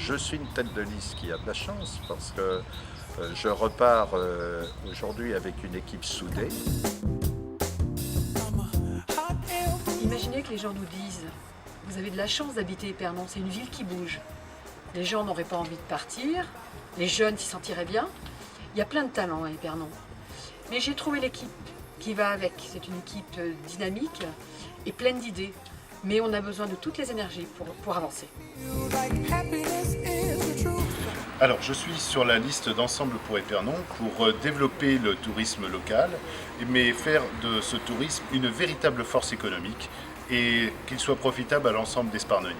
je suis une tête de liste qui a de la chance parce que je repars aujourd'hui avec une équipe soudée. Imaginez que les gens nous disent « Vous avez de la chance d'habiter Épernon, c'est une ville qui bouge ». Les gens n'auraient pas envie de partir, les jeunes s'y sentiraient bien. Il y a plein de talents à Épernon. Mais j'ai trouvé l'équipe qui va avec. C'est une équipe dynamique et pleine d'idées. Mais on a besoin de toutes les énergies pour avancer. Alors, je suis sur la liste d'Ensemble pour Épernon pour développer le tourisme local, mais faire de ce tourisme une véritable force économique et qu'il soit profitable à l'ensemble des Sparnoniens.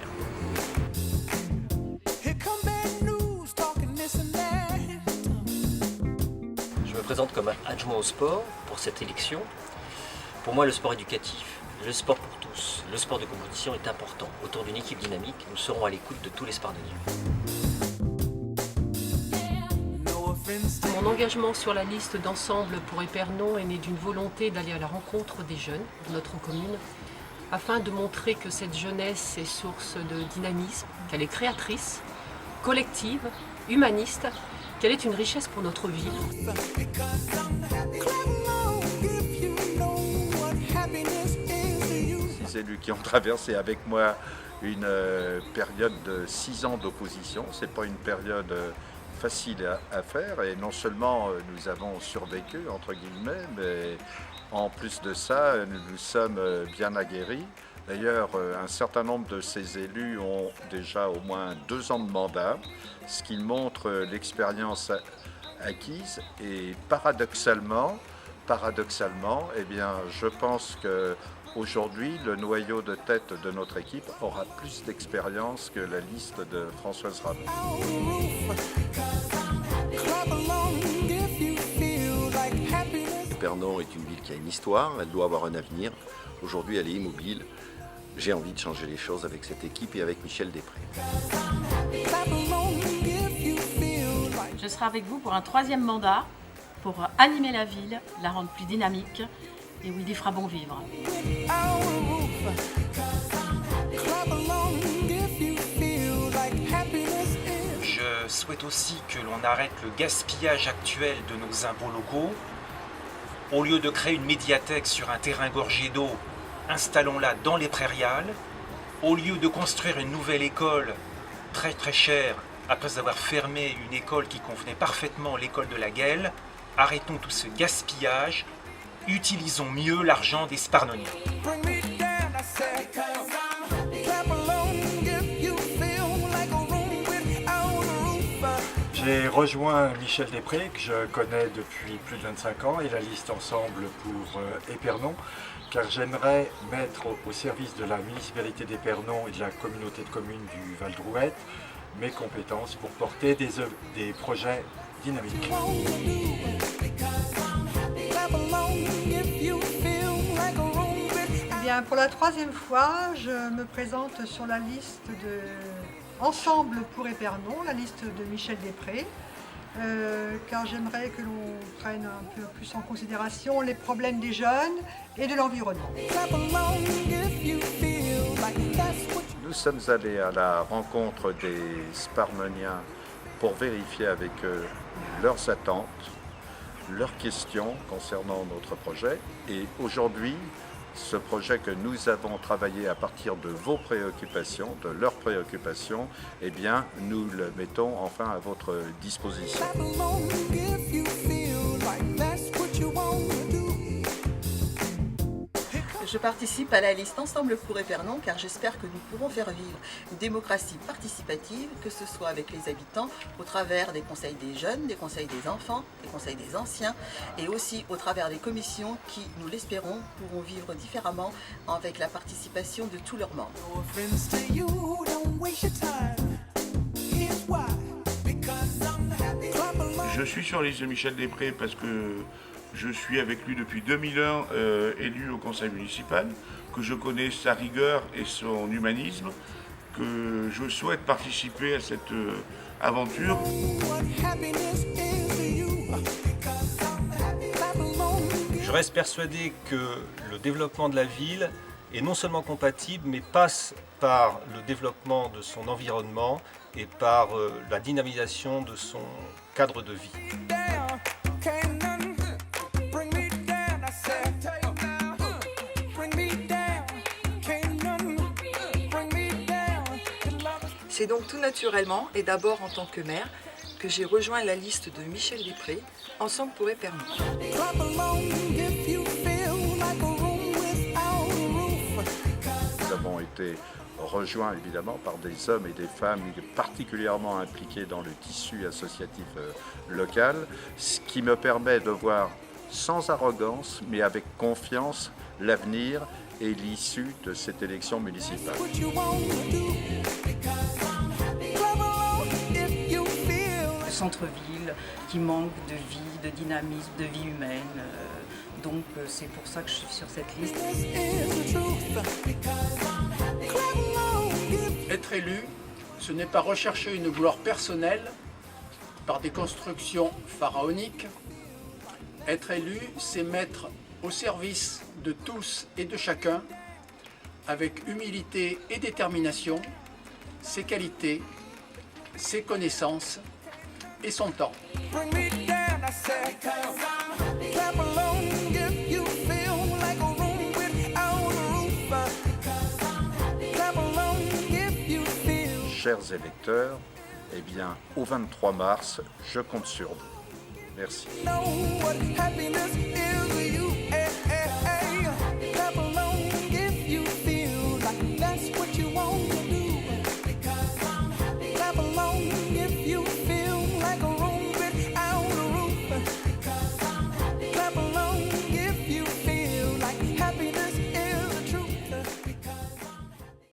Je me présente comme adjoint au sport pour cette élection. Pour moi, le sport éducatif, le sport pour tous, le sport de compétition est important. Autour d'une équipe dynamique, nous serons à l'écoute de tous les Sparnoniens. Mon engagement sur la liste d'Ensemble pour Épernon est né d'une volonté d'aller à la rencontre des jeunes de notre commune afin de montrer que cette jeunesse est source de dynamisme, qu'elle est créatrice, collective, humaniste, qu'elle est une richesse pour notre ville. Les élus qui ont traversé avec moi une période de 6 ans d'opposition, ce n'est pas une période facile à faire et non seulement nous avons survécu entre guillemets, mais en plus de ça nous sommes bien aguerris. D'ailleurs un certain nombre de ces élus ont déjà au moins 2 ans de mandat, ce qui montre l'expérience acquise et paradoxalement, eh bien, je pense que aujourd'hui, le noyau de tête de notre équipe aura plus d'expérience que la liste de Françoise Rabin. Épernon est une ville qui a une histoire, elle doit avoir un avenir. Aujourd'hui, elle est immobile. J'ai envie de changer les choses avec cette équipe et avec Michel Després. Je serai avec vous pour un 3e mandat, pour animer la ville, la rendre plus dynamique et où il y fera bon vivre. Je souhaite aussi que l'on arrête le gaspillage actuel de nos impôts locaux. Au lieu de créer une médiathèque sur un terrain gorgé d'eau, installons-la dans les prairiales. Au lieu de construire une nouvelle école très très chère, après avoir fermé une école qui convenait parfaitement, l'école de la Guelle, arrêtons tout ce gaspillage, utilisons mieux l'argent des Sparnoniens. J'ai rejoint Michel Després, que je connais depuis plus de 25 ans, et la liste Ensemble pour Épernon, car j'aimerais mettre au service de la municipalité d'Épernon et de la communauté de communes du Val-d'Rouette mes compétences pour porter des projets dynamiques. Eh bien, pour la 3e fois, je me présente sur la liste de Ensemble pour Épernon, la liste de Michel Després, car j'aimerais que l'on prenne un peu plus en considération les problèmes des jeunes et de l'environnement. Nous sommes allés à la rencontre des Sparnoniens pour vérifier avec eux leurs attentes, leurs questions concernant notre projet. Et aujourd'hui, ce projet que nous avons travaillé à partir de vos préoccupations, de leurs préoccupations, eh bien, nous le mettons enfin à votre disposition. Je participe à la liste Ensemble pour Épernon car j'espère que nous pourrons faire vivre une démocratie participative, que ce soit avec les habitants, au travers des conseils des jeunes, des conseils des enfants, des conseils des anciens et aussi au travers des commissions qui, nous l'espérons, pourront vivre différemment avec la participation de tous leurs membres. Je suis sur la liste de Michel Després parce que je suis avec lui depuis 2001 élu au conseil municipal, que je connais sa rigueur et son humanisme, que je souhaite participer à cette aventure. Je reste persuadé que le développement de la ville est non seulement compatible, mais passe par le développement de son environnement et par la dynamisation de son cadre de vie. C'est donc tout naturellement, et d'abord en tant que maire, que j'ai rejoint la liste de Michel Després, Ensemble pour Épernon. Nous avons été rejoints évidemment par des hommes et des femmes particulièrement impliqués dans le tissu associatif local, ce qui me permet de voir sans arrogance, mais avec confiance, l'avenir et l'issue de cette élection municipale. Le centre-ville qui manque de vie, de dynamisme, de vie humaine. Donc c'est pour ça que je suis sur cette liste. Être élu, ce n'est pas rechercher une gloire personnelle par des constructions pharaoniques. Être élu, c'est mettre au service de tous et de chacun, avec humilité et détermination, ses qualités, ses connaissances et son temps. Chers électeurs, eh bien, au 23 mars, je compte sur vous. Merci.